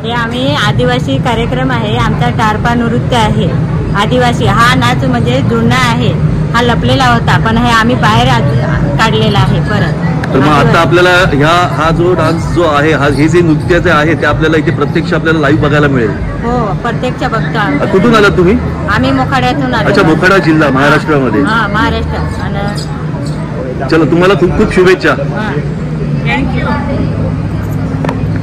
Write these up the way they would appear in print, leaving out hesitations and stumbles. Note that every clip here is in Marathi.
हे आम्ही आदिवासी कार्यक्रम आहे, आमचा टारपा नृत्य आहे आदिवासी। हा नाच म्हणजे जुना आहे, हा लपलेला होता पण हे आम्ही बाहेर काढलेला आहे परत। तर मग आता आपल्याला हा जो डान्स जो आहे, हे जे नृत्याचे आहे ते आपल्याला इथे प्रत्यक्ष आपल्याला लाईव्ह बघायला मिळेल। हो, प्रत्यक्ष बघतो। कुठून आलात तुम्ही? आम्ही मोखाड्यातून आलो। अच्छा, मोखाडा जिल्हा महाराष्ट्रामध्ये। हा, महाराष्ट्र। चलो, तुम्हाला खूप खूप शुभेच्छा। थँक्यू।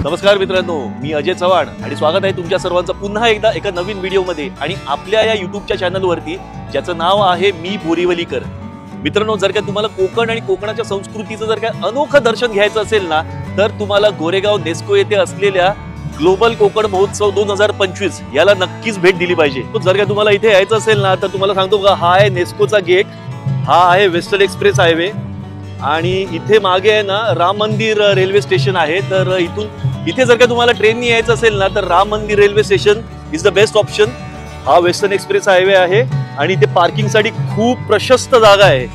नमस्कार मित्रांनो, मी अजय चव्हाण आणि स्वागत आहे तुमच्या सर्वांचं पुन्हा एकदा एका नवीन व्हिडिओमध्ये आणि आपल्या या युट्यूबच्या चॅनलवरती, ज्याचं नाव आहे मी बोरिवलीकर। मित्रांनो, जर का तुम्हाला कोकण आणि कोकणाच्या संस्कृतीचं जर का अनोखं दर्शन घ्यायचं असेल ना, तर तुम्हाला गोरेगाव नेस्को येथे असलेल्या ग्लोबल कोकण महोत्सव 2025 याला नक्कीच भेट दिली पाहिजे। जर का तुम्हाला इथे यायचं असेल ना, तर तुम्हाला सांगतो का, हा आहे नेस्कोचा गेट, हा आहे वेस्टर्न एक्सप्रेस हायवे आणि इथे मागे आहे ना राम मंदिर रेल्वे स्टेशन आहे। तर इथे जर का तुम्हाला ट्रेननी यायचं असेल ना, तर राम मंदिर railway station is the best option. हा वेस्टर्न एक्सप्रेस हायवे आहे आणि इथे पार्किंग साठी खूप प्रशस्त जागा आहे।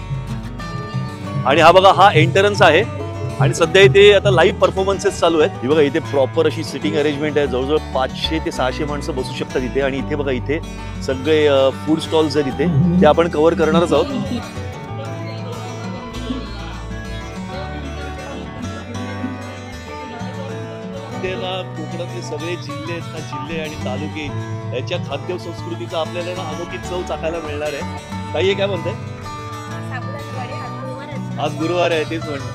आणि हा बघा, हा एंट्रन्स आहे आणि सध्या इथे आता लाईव्ह परफॉर्मन्सेस चालू आहेत। ही बघा, इथे प्रॉपर अशी सिटिंग अरेंजमेंट आहे, जवळजवळ 500 ते 600 माणसं बसू शकतात इथे। आणि इथे बघा, इथे सगळे फूड स्टॉल्स आहेत इथे, ते आपण कव्हर करणारच आहोत। कोकणातले सगळे जिल्हे आहेत ना, जिल्हे आणि तालुके, याच्या खाद्य संस्कृतीचा आपल्याला ना अनोखी चव चाखायला मिळणार आहे। ताई, हे काय म्हणताय? आज गुरुवार आहे, तेच म्हणणं।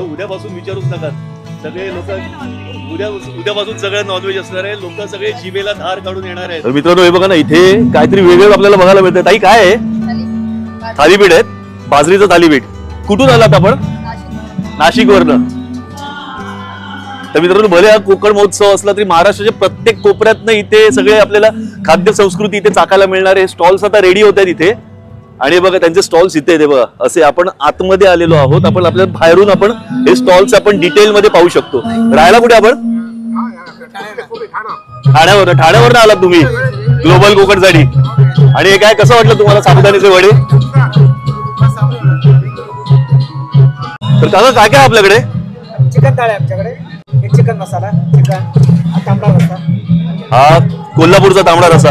उद्यापासून विचारूच नका, सगळे लोक उद्यापासून सगळं नॉनव्हेज असणार आहे, लोक सगळे जिभेला धार काढून येणार आहेत। मित्रांनो, हे बघा ना, इथे काहीतरी वेगळं आपल्याला बघायला मिळतं। ताई, काय आहे? थालीपीठ आहेत, बाजरीचं थालीपीठ। कुठून आलात आपण? नाशिक वरनं। तर मित्रांनो, भले हा कोकण महोत्सव असला तरी महाराष्ट्राच्या प्रत्येक कोपऱ्यातनं इथे सगळे आपल्याला खाद्य संस्कृती इथे चाखायला मिळणार आहे। स्टॉल्स आता रेडी होत आहेत इथे आणि बघा, त्यांचे स्टॉल्स इथे आहेत बघा, असे आपण आतमध्ये आलेलो आहोत। आपण आपल्याला बाहेरून आपण हे स्टॉल्स आपण डिटेल मध्ये पाहू शकतो। राहायला कुठे आपण? ठाण्यावर आलात तुम्ही ग्लोबल कोकण साठी। आणि हे काय, कसं वाटलं तुम्हाला साबुदाण्याचे वडे? तर काका, काय काय आपल्याकडे? चिकन थाळी आमच्याकडे, एक चिकन मसाला, चिकन, तांबडा रस्सा, हा कोल्हापूरचा तांबडा रस्सा,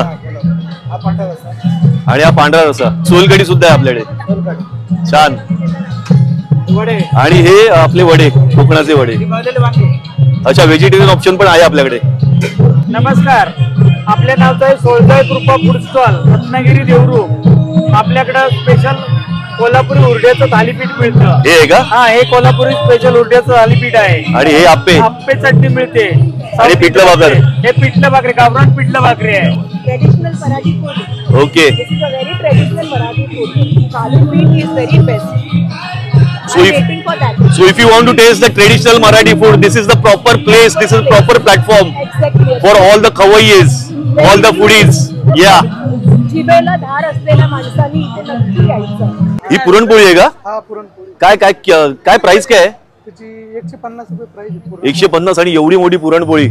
हा पांढरा रस्सा आणि हा पांढरा रस्सा, सोलकढी सुद्धा आहे आपल्याकडे। छान। वडे आणि हे आपले वडे, कोकणाचे वडे। अच्छा, व्हेजिटेरियन ऑप्शन पण आहे आपल्याकडे। नमस्कार, आपल्या नावचं आहे सोळजाई कृपा फूड स्टॉल, रत्नागिरी देवरू। आपल्याकडे स्पेशल कोल्हापुरी उरड्याचं थालीपीठ मिळतं। हे का? हा, हे कोल्हापुरी स्पेशल उरड्याचं थालीपीठ आहे। आणि हे आप्पे चटणी मिळते। आणि पिठलं भाकर। हे पिठलं भाकरी, गावरान पिठलं भाकरी आहे। Traditional Marathi food. Okay. This is a very traditional Marathi food. Thalipeeth is very best. So if you want to taste the traditional Marathi food, this is the proper place, this is proper platform for all the khawaiis, all the foodies. Yeah. जिभेला धार असलेल्या माणसांनी इथे नक्की यायचं। ही पुरणपोळी आहे का? हा, पुरणपोळी। काय प्राइस काय आहे? त्याची 150 रुपये प्राइस आहे। 150 आणि एवढी मोठी पुरणपोळी।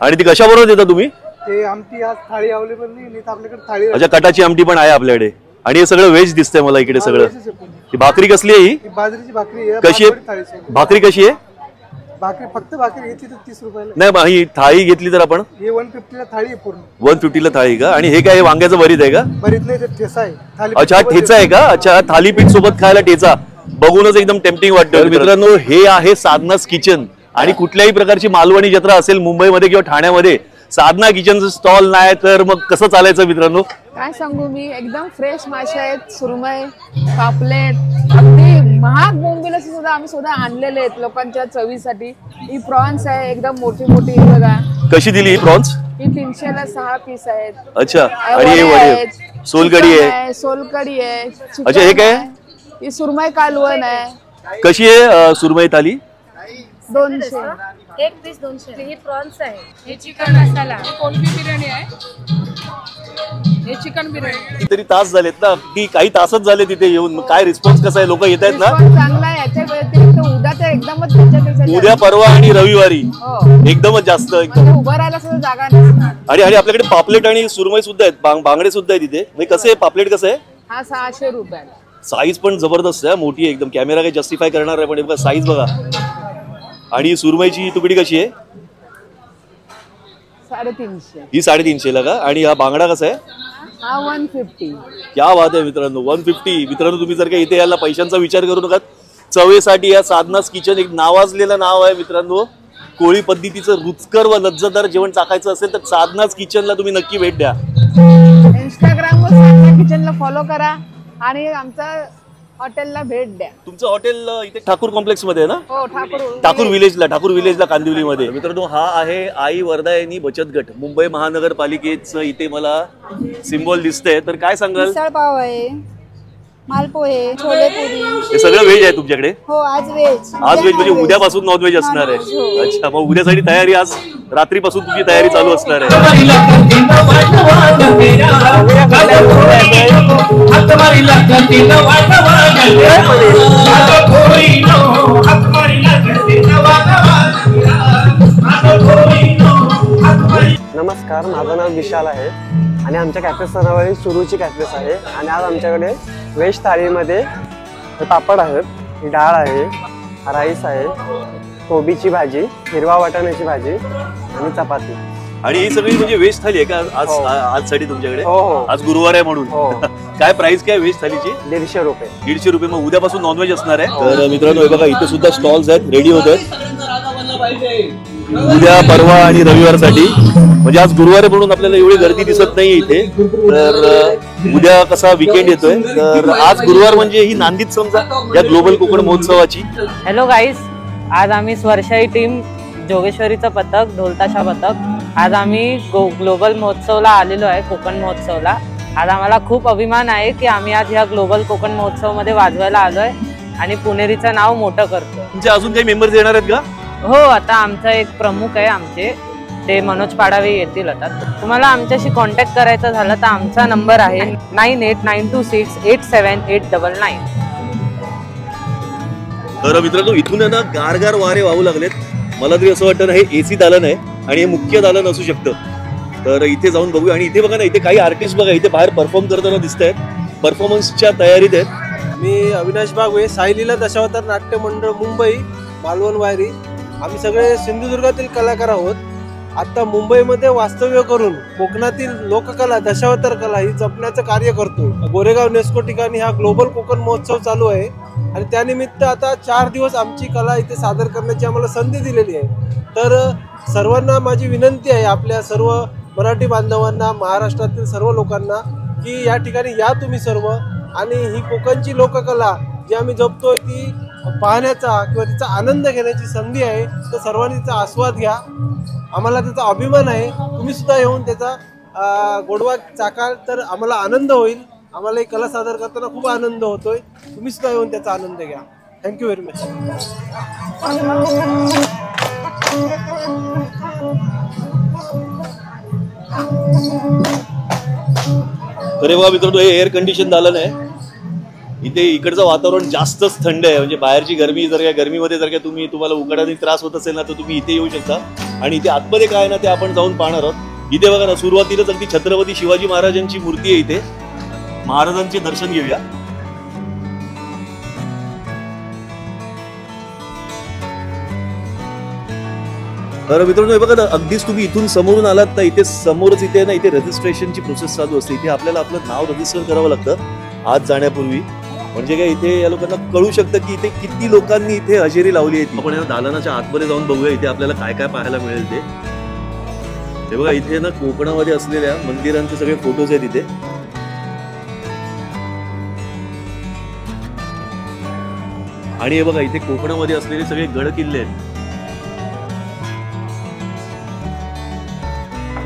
आणि ती कशाबरोबर देता तुम्ही? ते आमटी, आज थाळी अवेलेबल नाही तर आपल्याकडे थाळी। अच्छा, कटाची आमटी पण आहे आपल्याकडे। आणि हे सगळं व्हेज दिसतंय मला इकडे सगळं। ही भाकरी कसली आहे? ही बाजरीची भाकरी आहे। कशी आहे भाकरी? कशी आहे भाकरी? फक्त भाकरी घेतली तर 30 रुपयाला। नाही, ही थाळी घेतली तर आपण? हे 150 ला थाळी आहे पूर्ण। 150 ला थाळी का? आणि हे काय, वांग्याचं भरीत आहे का? भरीत नाही, ते ठेचा आहे। अच्छा, ठेचा आहे का? अच्छा, थालीपीठ सोबत खायला ठेचा, बघूनच एकदम टेम्पटिंग वाटतं। मित्रांनो, हे आहे साधनास किचन। आणि कुठल्याही प्रकारची मालवणी जत्रा असेल मुंबईमध्ये किंवा ठाण्यामध्ये, साधना किचनचं स्टॉल नाही तर मग कसं चालायचं मित्रांनो? काय सांगू मी, एकदम फ्रेश मासे आहेत, सुरमई, पापलेट, अगदी महाग बोंबील सुद्धा आम्ही सुद्धा आणलेले आहेत लोकांच्या चवीसाठी। ही प्रॉन्स आहे, एकदम मोठी मोठी बघा। कशी दिली ही प्रॉन्स? ही 300 ला 6 पीस आहेत। अच्छा, आणि हे वडे, सोलकढी आहे, सोलकढी आहे। अच्छा, हे काय? ही सुरमई कालवण आहे। कशी आहे सुरमई थाली? 200। एक पीस 200। ही प्रॉन्स आहे, हे चिकन मसाला, ही कोलंबी बिर्याणी आहे, हे चिकन बिर्याणी। कितीतरी तास झालेत ना, की काही तासच झाले तिथे येऊन। काय रिस्पॉन्स कसा आहे? लोक येत आहेत ना? चांगला आहे। याच्या व्यतिरिक्त उद्या तर एकदमच त्याच्यापेक्षा उद्या, परवा आणि रविवारी एकदमच जास्त, एकदम उभं राहायला सुद्धा जागा नसणार। आणि आपल्याकडे पापलेट आणि सुरमई सुद्धा आहेत, बांगडे सुद्धा आहेत तिथे। म्हणजे कसं आहे पापलेट, कसं आहे? हा 600 रुपयाला। साईज पण जबरदस्त आहे, मोठी आहे एकदम। कॅमेरा काही जस्टिफाय करणार आहे, पण साईज बघा। आणि सुरमईची तुकडी कशी आहे? 350. ही 350 ला का? आणि हा बांगडा कसा आहे? हा 150. क्या बात आहे मित्रांनो, 150. मित्रांनो तुम्ही जर का इथे याला पैशांचा विचार करू नका, चवेसाठी या साधनास किचन एक नावाजलेलं नाव आहे मित्रांनो. कोळी पद्धतीचं रुचकर व लज्जतदार जेवण चाखायचं असेल तर साधनास किचनला तुम्ही नक्की भेट द्या. इंस्टाग्रामवर साधना किचनला फॉलो करा आणि आमच्या हॉटेलला भेट द्या. तुमचं हॉटेल इथे ठाकूर कॉम्प्लेक्स मध्ये आहे ना? हो, ठाकूर विलेजला कांदिवलीमध्ये. मित्रांनो हा आहे आई वरदायनी बचत गट, मुंबई महानगरपालिकेचं इथे मला सिम्बॉल दिसतंय. तर काय सांगाल? मिसळ पाव आहे, मालपोहे, छोले पुरी. हे सगळं व्हेज आहे तुमच्याकडे? हो, आज व्हेज. आज व्हेज म्हणजे उद्यापासून नॉन व्हेज असणार आहे. अच्छा, मग उद्यासाठी तयारी आज रात्रीपासून तुमची तयारी चालू असणार आहे. नमस्कार, माझं नाव विशाल आहे आणि आमच्या कॅफेचं नाव आहे सुरुची कॅफेस आहे. आणि आज आमच्याकडे व्हेज थाळीमध्ये पापड आहेत, ही डाळ आहे, राईस आहे, कोबीची भाजी, हिरवा वाटाण्याची भाजी आणि चपाती. आणि ही सगळी म्हणजे व्हेज थाली आहे का आज? आज साठी तुमच्याकडे? हो हो, आज गुरुवार आहे म्हणून. काय प्राइस काय व्हेज थालीची? 150 रुपये. 150 रुपये. मग उद्यापासून नॉनव्हेज असणार आहे. तर मित्रांनो हे बघा इथे सुद्धा स्टॉल्स आहेत, रेडी होत आहेत उद्या, परवा आणि रविवारसाठी. म्हणजे आज गुरुवार म्हणून आपल्याला एवढी गर्दी दिसत नाही इथे. तर उद्या कसा विकेंड येतोय, तर आज गुरुवार म्हणजे ही नांदीत समजा या ग्लोबल कोकण महोत्सवाची. हॅलो गाईज, आज आम्ही स्वर्षाई टीम, जोगेश्वरीचं पथक, ढोलताशा पथक, आज आम्ही ग्लोबल महोत्सवला आलेलो आहे, कोकण महोत्सवला. आज आम्हाला खूप अभिमान आहे की आम्ही आज ह्या ग्लोबल कोकण महोत्सव मध्ये वाजवायला आलोय आणि पुणेरीचं नाव मोठं करतो. तुमचे अजून काही मेंबर्स येणार आहेत का? हो, आता आमचा एक प्रमुख आहे आमचे, ते मनोज पाडावे येतील. आता तुम्हाला आमच्याशी कॉन्टॅक्ट करायचा झाला तर आमचा नंबर आहे 9892687899. तर मित्रांनो इथून ना गारगार वारे वाहू लागलेत. मला तरी असं वाटतं ना हे एसी दालन आहे आणि हे मुख्य दालन असू शकतं. तर इथे जाऊन बघूया. आणि इथे बघा ना, इथे काही आर्टिस्ट बघा इथे बाहेर परफॉर्म करताना दिसत आहेत, परफॉर्मन्सच्या तयारीत आहेत. मी अविनाश बागवे, साईलीला दशावतार नाट्य मंडळ मुंबई, मालवण वायरी. आम्ही सगळे सिंधुदुर्गातील कलाकार आहोत. आता मुंबईमध्ये वास्तव्य करून कोकणातील लोककला, दशावतार कला ही जपण्याचं कार्य करतोय. गोरेगाव नेस्को ठिकाणी हा ग्लोबल कोकण महोत्सव चालू आहे आणि त्यानिमित्त आता 4 दिवस आमची कला इथे सादर करण्याची आम्हाला संधी दिलेली आहे. तर सर्वांना माझी विनंती आहे, आपल्या सर्व मराठी बांधवांना, महाराष्ट्रातील सर्व लोकांना, की या ठिकाणी या तुम्ही सर्व आणि ही कोकणची लोककला जी आम्ही जपतोय ती पाहण्याचा किंवा तिचा आनंद घेण्याची संधी आहे. तर सर्वांनी तिचा आस्वाद घ्या. आम्हाला त्याचा अभिमान आहे. तुम्ही सुद्धा येऊन त्याचा गोडवा चाकाल तर आम्हाला आनंद होईल. आम्हाला ही कला सादर करताना खूप आनंद होतोय. तुम्ही सुद्धा येऊन त्याचा आनंद घ्या. Thank you very much. अरे वा मित्रांनो, हे एअर कंडिशन दालन आहे. इथे इकडचं वातावरण जास्तच थंड आहे. म्हणजे बाहेरची गरमी जर काय, गरमीमध्ये जर काय तुम्हाला उकाड्याने त्रास होत असेल ना, तर तुम्ही इथे येऊ शकता. आणि इथे आतमध्ये काय ना ते आपण जाऊन पाहणार आहोत. इथे बघा ना, सुरुवातीलाच अगदी छत्रपती शिवाजी महाराजांची मूर्ती आहे. इथे महाराजांचे दर्शन घेऊया. तर मित्रांनो हे बघा ना, अगदीच तुम्ही इथून समोरून आलात तर इथे समोरच इथे ना, इथे रजिस्ट्रेशनची प्रोसेस चालू असते. इथे आपल्याला आपलं नाव रजिस्टर करावं लागतं आत जाण्यापूर्वी. म्हणजे काय, इथे या लोकांना कळू शकतं की इथे किती लोकांनी इथे हजेरी लावली आहे. आपण या दालनाच्या आतमध्ये जाऊन बघूया इथे आपल्याला काय काय पाहायला मिळेल ते. हे बघा इथे ना कोकणामध्ये असलेल्या मंदिरांचे सगळे फोटोज आहेत इथे. आणि हे बघा इथे कोकणामध्ये असलेले सगळे गड किल्ले आहेत.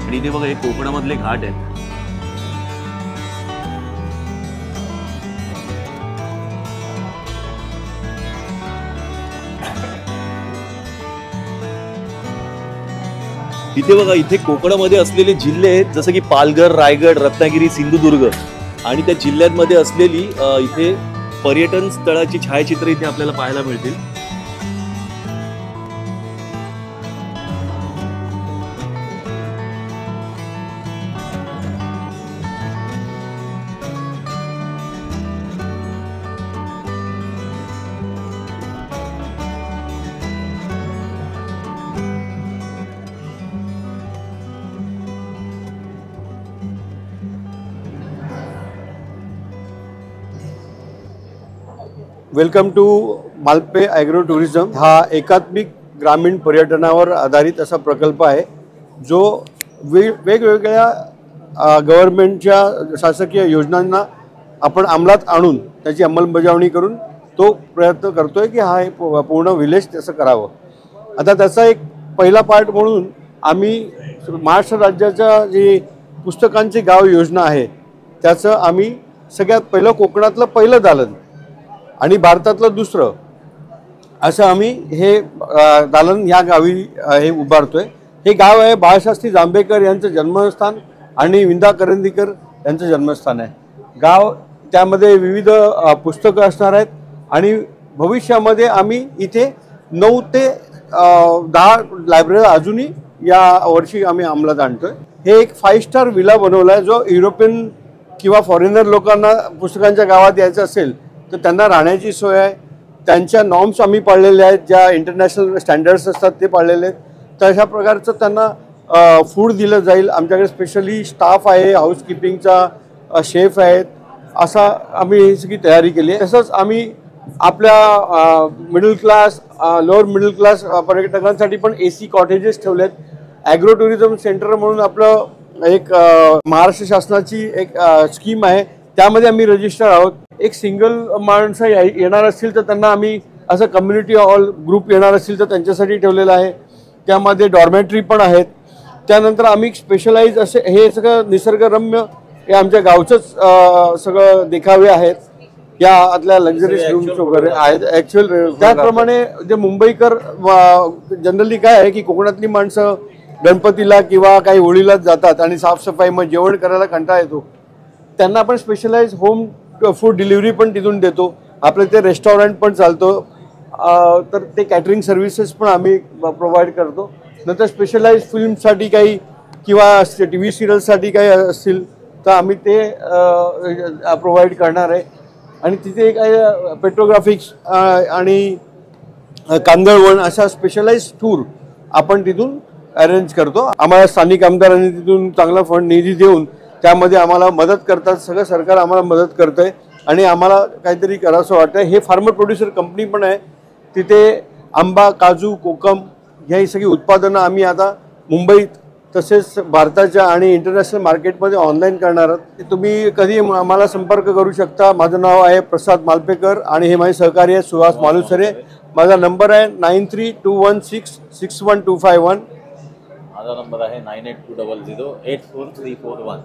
आणि इथे बघा हे कोकणामधले घाट आहेत. इथे बघा इथे कोकणामध्ये असलेले जिल्हे आहेत, जसं की पालघर, रायगड, रत्नागिरी, सिंधुदुर्ग. आणि त्या जिल्ह्यांमध्ये असलेली इथे पर्यटन स्थळाची छायाचित्र इथे आपल्याला पाहायला मिळतील. Welcome to Malpe agro tourism. हा एकात्मिक ग्रामीण पर्यटनावर आधारित असा प्रकल्प आहे जो वेगवेगळ्या गव्हर्नमेंटच्या शासकीय योजनांना आपण अंमलात आणून त्याची अंमलबजावणी करून तो प्रयत्न करतोय की हा पूर्ण विलेज तसं करावं. आता त्याचा एक पहिला पार्ट म्हणून आम्ही महाराष्ट्र राज्याच्या जी पुस्तकांची गाव योजना आहे त्याचं आम्ही सगळ्यात पहिलं कोकणातलं पहिलं दालन आणि भारतातलं दुसरं असं आम्ही हे दालन या गावी हे उभारतोय. हे गाव आहे बाळशास्त्री जांभेकर यांचं जन्मस्थान आणि विंदा करंदीकर यांचं जन्मस्थान आहे. गाव त्यामध्ये विविध पुस्तकं असणार आहेत आणि भविष्यामध्ये आम्ही इथे 9 ते 10 लायब्ररी अजूनही या वर्षी आम्ही अंमलात आणतोय. हे एक 5 स्टार विला बनवला आहे जो युरोपियन किंवा फॉरेनर लोकांना पुस्तकांच्या गावात यायचं असेल तर त्यांना राहण्याची सोय आहे. त्यांच्या नॉर्म्स आम्ही पाळलेले आहेत, ज्या इंटरनॅशनल स्टँडर्ड्स असतात ते पाळलेले आहेत. तर अशा प्रकारचं त्यांना फूड दिलं जाईल. आमच्याकडे स्पेशली स्टाफ आहे, हाऊसकीपिंगचा शेफ आहेत. असा आम्ही ही सगळी तयारी केली आहे. तसंच आम्ही आपल्या middle class lower middle class पर्यटकांसाठी पण AC कॉटेजेस ठेवलेत. ॲग्रो टुरिझम सेंटर म्हणून आपलं एक महाराष्ट्र शासनाची एक स्कीम आहे, त्यामध्ये आम्ही रजिस्टर आहोत. एक सिंगल माणसं येणार असतील तर त्यांना आम्ही असं कम्युनिटी हॉल ग्रुप येणार असतील तर त्यांच्यासाठी ठेवलेलं आहे. त्यामध्ये डॉर्मेटरी पण आहेत. त्यानंतर आम्ही स्पेशलाइज असे हे सगळं निसर्गरम्य हे आमच्या गावचंच सगळं देखावे आहेत. या आतल्या लक्झरीज रूम्स वगैरे आहेत. ॲक्च्युअल त्याचप्रमाणे जे मुंबईकर जनरली काय आहे की कोकणातली माणसं गणपतीला किंवा काही होळीलाच जातात आणि साफसफाई मग जेवण करायला कंटाळा येतो. त्यांना आपण स्पेशलाइज होम फूड डिलिव्हरी पण तिथून देतो. आपलं ते रेस्टॉरंट पण चालतो. तर ते कॅटरिंग सर्व्हिसेस पण आम्ही प्रोव्हाइड करतो. नंतर स्पेशलाइज फिल्मसाठी काही किंवा TV सिरियल्ससाठी काही असतील तर आम्ही ते प्रोव्हाइड करणार आहे. आणि तिथे काही पेट्रोग्राफिक्स आणि कांदळवन अशा स्पेशलाइज टूर आपण तिथून अरेंज करतो. आम्हाला स्थानिक आमदारांनी तिथून चांगला फंड निधी देऊन त्यामध्ये आम्हाला मदत करतात. सगळं सरकार आम्हाला मदत करतं आहे आणि आम्हाला काहीतरी करावंसं वाटतं. हे फार्मर प्रोड्युसर कंपनी पण आहे. तिथे आंबा, काजू, कोकम ह्या सगळी उत्पादनं आम्ही आता मुंबईत तसेच भारताच्या आणि इंटरनॅशनल मार्केटमध्ये ऑनलाईन करणार आहोत. तुम्ही कधी आम्हाला संपर्क करू शकता. माझं नाव आहे प्रसाद मालपेकर आणि हे माझे सहकारी आहेत सुहास मालुसरे. माझा नंबर आहे 9321661251. माझा नंबर आहे 9820084341.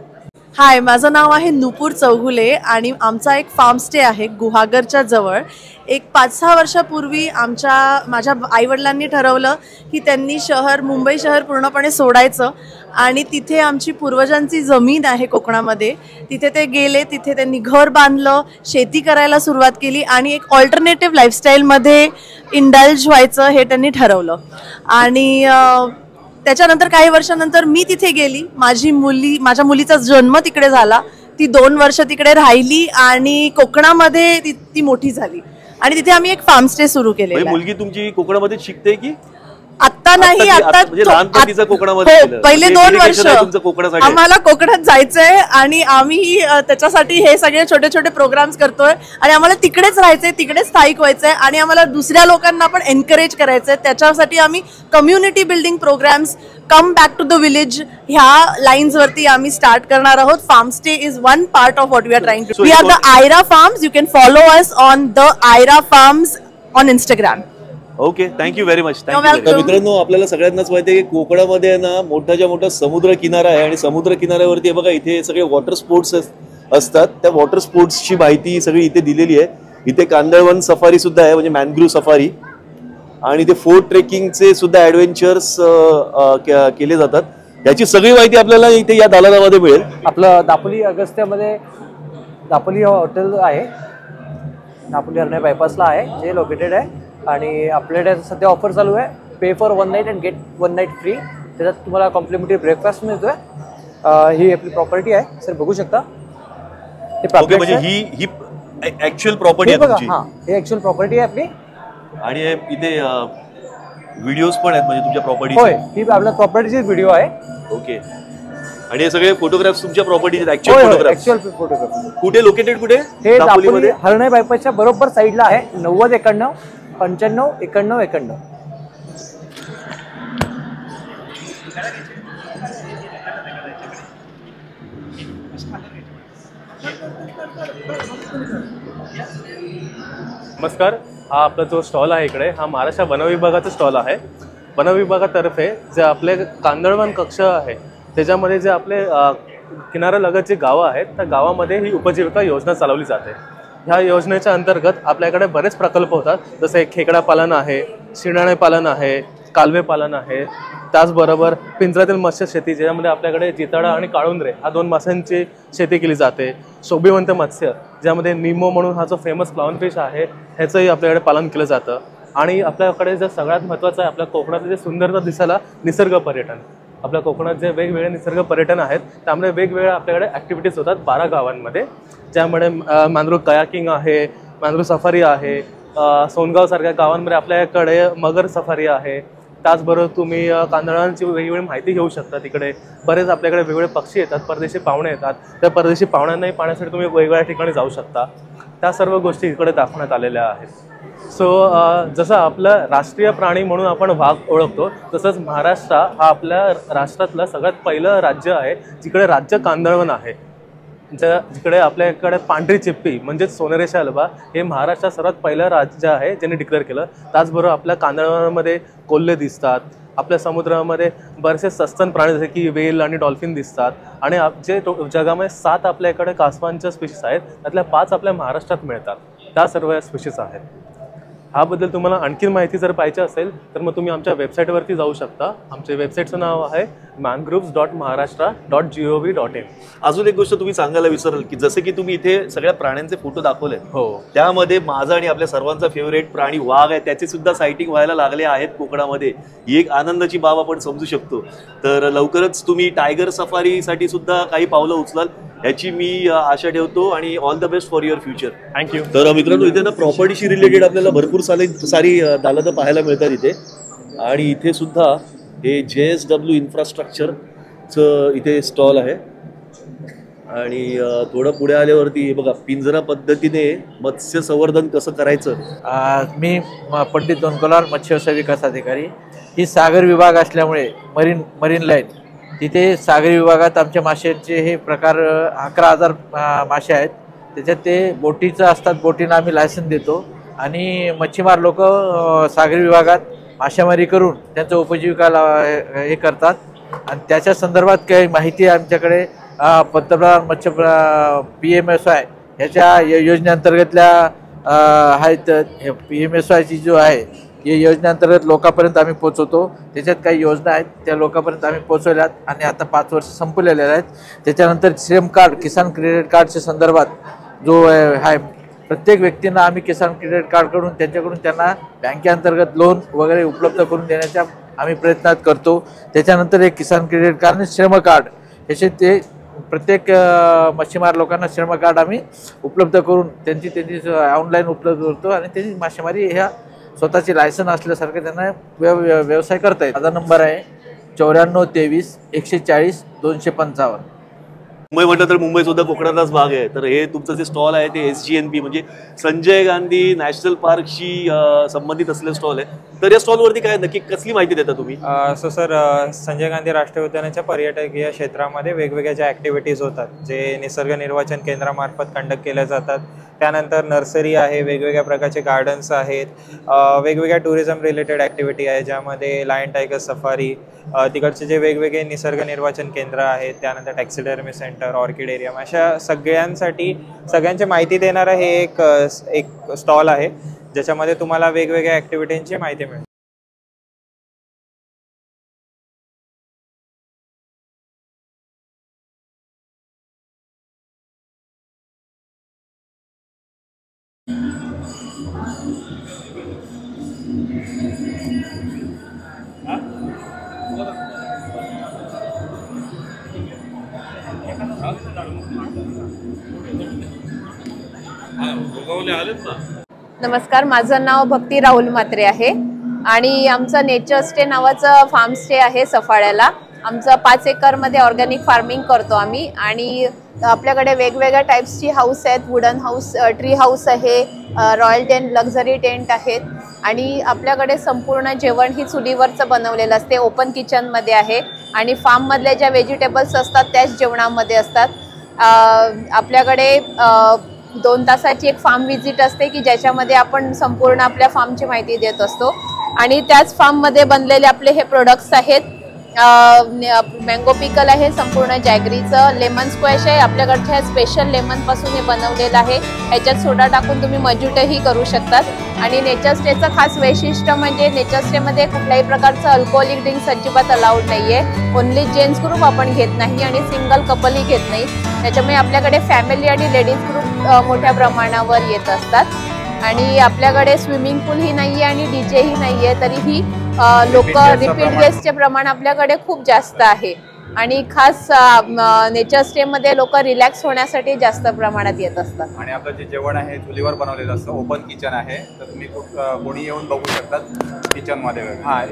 हाय, माझं नाव आहे नुपूर चौगुले आणि आमचा एक फार्म स्टे आहे गुहागरच्या जवळ. एक 5-6 वर्षापूर्वी माझ्या आईवडिलांनी ठरवलं की त्यांनी मुंबई शहर पूर्णपणे सोडायचं आणि तिथे आमची पूर्वजांची जमीन आहे कोकणामध्ये, तिथे ते गेले. तिथे त्यांनी घर बांधलं, शेती करायला सुरुवात केली आणि एक ऑल्टरनेटिव्ह लाईफस्टाईलमध्ये इंडल्ज व्हायचं हे त्यांनी ठरवलं. आणि त्याच्यानंतर काही वर्षानंतर मी तिथे गेली. माझ्या मुलीचा जन्म तिकडे झाला. ती 2 वर्ष तिकडे राहिली आणि कोकणामध्ये ती मोठी झाली आणि तिथे आम्ही एक फार्म स्टे सुरू केलेला. मुलगी तुमची कोकणामध्ये शिकते की आता नाही? आता पहिले 2 वर्ष आम्हाला कोकणात जायचंय आणि आम्ही त्याच्यासाठी हे सगळे छोटे छोटे प्रोग्राम्स करतोय आणि आम्हाला तिकडेच राहायचंय, तिकडेच स्थायिक व्हायचंय आणि आम्हाला दुसऱ्या लोकांना पण एनकरेज करायचंय. त्याच्यासाठी आम्ही community building programmes, come back to the village ह्या लाईन्स वरती आम्ही स्टार्ट करणार आहोत. Farm stay is one part of what we are trying to. We are the Aira farms. You can follow us on the Aira farms on Instagram. Okay, thank you very much. मित्रांनो, आपल्याला सगळ्यांनाच माहिती आहे की कोकणामध्ये ना मोठाच्या मोठा समुद्र किनारा आहे आणि समुद्र किनाऱ्यावरती बघा इथे सगळे वॉटर स्पोर्ट्स असतात. त्या वॉटर स्पोर्ट्सची माहिती सगळी इथे दिलेली आहे. इथे कांदळवन सफारी सुद्धा आहे, म्हणजे मॅनग्रूव्ह सफारी, आणि ते फोर्ट ट्रेकिंगचे सुद्धा ॲडव्हेंचर्स केले जातात. याची सगळी माहिती आपल्याला इथे या दालनामध्ये मिळेल. आपलं दापोली अगस्त्यामध्ये दापोली हॉटेल आहे, दापोली हरणे बायपासला आहे, जे लोकेटेड आहे. आणि आपल्याकडे सध्या ऑफर चालू आहे, pay for 1 night and get 1 night free. त्याच्यात तुम्हाला कॉम्प्लिमेंटरी ब्रेकफास्ट मिळतोय. ही आपली प्रॉपर्टी आहे सर, बघू शकता. म्हणजे ही ऍक्च्युअल प्रॉपर्टी आहे तुमची? हां, ही ऍक्च्युअल प्रॉपर्टी आहे आपली. आणि इथे व्हिडिओज पण आहेत म्हणजे तुमच्या प्रॉपर्टी? होय, ही आपल्या प्रॉपर्टीची व्हिडिओ आहे. ओके. आणि हे सगळे फोटोग्राफ्स तुमच्या प्रॉपर्टीचे ऍक्च्युअल फोटोग्राफ्स? Actual photograph. कुठे लोकेटेड, कुठे? हे दापोलीमध्ये? दापोली हरणाई बायपासच्या बरोबर साईडला आहे. 90 91 95 91 91. नमस्कार. हा आपला जो स्टॉल आहे इकडे, हा महाराष्ट्र वनविभागाचा स्टॉल आहे. वनविभागातर्फे जे आपले कांदळवन कक्ष आहे त्याच्यामध्ये जे आपले किनाऱ्यालगत जी गावं आहेत त्या गावामध्ये ही उपजीविका योजना चालवली जाते. ह्या योजनेच्या अंतर्गत आपल्याकडे बरेच प्रकल्प होतात, जसे खेकडा पालन आहे, शिणाणे पालन आहे, कालवे पालन आहे, त्याचबरोबर पिंजऱ्यातील मत्स्य शेती ज्यामध्ये आपल्याकडे जिताडा आणि काळुंद्रे हा 2 माशांची शेती केली जाते. शोभिवंत मत्स्य ज्यामध्ये निमो म्हणून हा जो फेमस क्लाउन फिश आहे ह्याचंही आपल्याकडे पालन केलं जातं. आणि आपल्याकडे जर सगळ्यात महत्त्वाचं आहे आपल्या कोकणातले जे सुंदरता दिसायला निसर्ग पर्यटन. आपल्या कोकणात जे वेगवेगळे निसर्ग पर्यटन आहेत त्यामुळे वेगवेगळ्या आपल्याकडे ॲक्टिव्हिटीज होतात 12 गावांमध्ये, ज्यामुळे मॅनग्रोव कयाकिंग आहे, मॅनग्रोव सफारी आहे, सोनगावसारख्या गावांमध्ये आपल्याकडे मगर सफारी आहे. त्याचबरोबर तुम्ही कांदळांची वेगवेगळी माहिती घेऊ शकता. तिकडे बरेच आपल्याकडे वेगवेगळे पक्षी येतात, परदेशी पाहुणे येतात, त्या परदेशी पाहुण्यांनाही पाहण्यासाठी तुम्ही वेगवेगळ्या ठिकाणी जाऊ शकता. त्या सर्व गोष्टी इकडे दाखवण्यात आलेल्या आहेत. सो जसं आपलं राष्ट्रीय प्राणी म्हणून आपण वाघ ओळखतो, तसंच महाराष्ट्र हा आपल्या राष्ट्रातलं सगळ्यात पहिलं राज्य आहे जिकडे राज्य कांदळवन आहे. जिकडे आपल्याकडे पांढरी चिप्पी म्हणजेच सोनेरी शालवा हे महाराष्ट्रात सर्वात पहिलं राज्य आहे ज्यांनी डिक्लेअर केलं. त्याचबरोबर आपल्या कांदळवनामध्ये कोल्हे दिसतात. आपल्या समुद्रामध्ये बरेचसे सस्तन प्राणी जसे की वेल आणि डॉल्फिन दिसतात. आणि जे जगामध्ये 7 आपल्याकडे कासवांच्या स्पीशीज आहेत त्यातल्या 5 आपल्या महाराष्ट्रात मिळतात. त्या सर्व स्पीशीज आहेत. ह्याबद्दल तुम्हाला आणखी माहिती जर पाहिजे असेल तर मग तुम्ही आमच्या वेबसाईटवरती जाऊ शकता. आमच्या वेबसाईटचं नाव आहे mangroves.maharashtra.gov.in. अजून एक गोष्ट तुम्ही सांगायला विसरल की जसे की तुम्ही इथे सगळ्या प्राण्यांचे फोटो दाखवले, हो, त्यामध्ये माझा आणि आपल्या सर्वांचा फेवरेट प्राणी वाघ आहे. त्याचे सुद्धा सायटिंग व्हायला लागले आहेत कोकणामध्ये. ही एक आनंदाची बाब आपण समजू शकतो. तर लवकरच तुम्ही टायगर सफारीसाठी सुद्धा काही पावलं उचलाल याची मी आशा ठेवतो आणि all the best for your future. Thank you. तर मित्रांनो, इथे ना प्रॉपर्टीशी रिलेटेड आपल्याला भरपूर सारी दालनं पाहायला मिळतात इथे. आणि इथे सुद्धा हे JSW इन्फ्रास्ट्रक्चरचं इथे स्टॉल आहे. आणि थोडं पुढे आल्यावरती हे बघा, पिंजरा पद्धतीने मत्स्य संवर्धन कसं करायचं. मी पंडित दोनकोलार मत्स्य विकास अधिकारी. ही सागर विभाग असल्यामुळे मरीन लाईन तिथे सागरी विभागात आमच्या माशांचे हे प्रकार 11,000 मासे आहेत. त्याच्यात ते बोटीचं असतात, बोटीनं आम्ही लायसन देतो आणि मच्छीमार लोक सागरी विभागात मासेमारी करून त्यांचं उपजीविका हे करतात. आणि त्याच्या संदर्भात काही माहिती आमच्याकडे पंतप्रधान मत्स्य PMSY ह्याच्या योजनेअंतर्गतल्या आहेत. PMSYची जो आहे या योजनेअंतर्गत लोकांपर्यंत आम्ही पोचवतो. त्याच्यात काही योजना आहेत त्या लोकांपर्यंत आम्ही पोचवल्यात आणि आता 5 वर्ष संपलेल्या आहेत. त्याच्यानंतर श्रम कार्ड, किसान क्रेडिट कार्डच्या संदर्भात जो आहे प्रत्येक व्यक्तींना आम्ही किसान क्रेडिट कार्डकडून त्यांच्याकडून त्यांना बँकेअंतर्गत लोन वगैरे उपलब्ध करून देण्याच्या आम्ही प्रयत्नात करतो. त्याच्यानंतर एक किसान क्रेडिट कार्ड आणि श्रम कार्ड याचे ते प्रत्येक मच्छीमार लोकांना श्रम कार्ड आम्ही उपलब्ध करून त्यांची ऑनलाईन उपलब्ध करतो आणि त्यांची मासेमारी ह्या स्वतःची लायसन असल्यासारखं त्यांना व्यवसाय करता येईल. माझा नंबर आहे 94 23 140 255. मुंबई म्हटलं तर मुंबई सुद्धा कोकणातलाच भाग आहे. तर हे तुमचं जे स्टॉल आहे ते SGNP म्हणजे संजय गांधी नॅशनल पार्कशी संबंधित असलेलं स्टॉल आहे. तर या स्टॉलवरती काय नक्की कसली माहिती देता तुम्ही? सो सर, संजय गांधी राष्ट्रीय उद्यानाच्या पर्यटकीय क्षेत्रामध्ये वेगवेगळ्या ज्या ॲक्टिव्हिटीज होतात जे निसर्ग निर्वाचन केंद्रामार्फत कंडक्ट केल्या जातात. त्यानंतर नर्सरी आहे, वेगवेगळ्या प्रकारचे गार्डन्स आहेत, वेगवेगळ्या टुरिझम रिलेटेड ॲक्टिव्हिटी आहे ज्यामध्ये लायन टायगर सफारी, तिकडचे जे वेगवेगळे निसर्ग निर्वाचन केंद्र आहेत, त्यानंतर टॅक्सिडर्मी सेंटर, ऑर्किड एरियम, अशा सगळ्यांची माहिती देणारं हे एक स्टॉल आहे ज्याच्यामध्ये तुम्हाला वेगवेगळ्या ॲक्टिव्हिटींची माहिती मिळेल. नमस्कार, माझं नाव भक्ती राहुल म्हात्रे आहे आणि आमचं नेचर स्टे नावाचं फार्म स्टे आहे सफाळ्याला. आमचं 5 एकरमध्ये ऑर्गॅनिक फार्मिंग करतो आम्ही आणि आपल्याकडे वेगवेगळ्या टाईप्सची हाऊस आहेत. वुडन हाऊस, ट्री हाऊस आहे, रॉयल टेंट, लक्झरी टेंट आहेत आणि आपल्याकडे संपूर्ण जेवण ही चुलीवरचं बनवलेलं असते. ओपन किचनमध्ये आहे आणि फार्ममधल्या ज्या व्हेजिटेबल्स असतात त्याच जेवणामध्ये असतात. आपल्याकडे 2 तासाची एक फार्म व्हिजिट असते की ज्याच्यामध्ये आपण संपूर्ण आपल्या फार्मची माहिती देत असतो आणि त्याच फार्ममध्ये बनलेले आपले हे प्रोडक्ट्स आहेत. मँगो पिकल आहे संपूर्ण जॅगरीचं. लेमन स्क्वॅश आहे आपल्याकडच्या स्पेशल लेमनपासून हे बनवलेलं आहे. ह्याच्यात सोडा टाकून तुम्ही मज्यूटही करू शकतात. आणि नेचर स्टेचं खास वैशिष्ट्य म्हणजे नेचर स्टेमध्ये कुठल्याही प्रकारचं अल्कोहोलिक ड्रिंक्स अजिबात अलाउड नाही आहे. ओन्ली जेंट्स ग्रुप आपण घेत नाही आणि सिंगल कपलही घेत नाही. त्याच्यामुळे आपल्याकडे फॅमिली आणि लेडीज ग्रुप मोठ्या प्रमाणावर येत असतात. आणि आपल्याकडे स्विमिंग पूलही नाही आहे आणि डीजेही नाही आहे. तरीही लोक रिपीट गेस्टचे प्रमाण आपल्याकडे खूप जास्त आहे आणि खास नेचर स्टेमध्ये लोक रिलॅक्स होण्यासाठी जास्त प्रमाणात येत असतात. आणि आपलं जे जेवण आहे चुलीवर बनवलेलं असतं. ओपन किचन आहे तर तुम्ही कोणी येऊन बघू शकतात किचनमध्ये.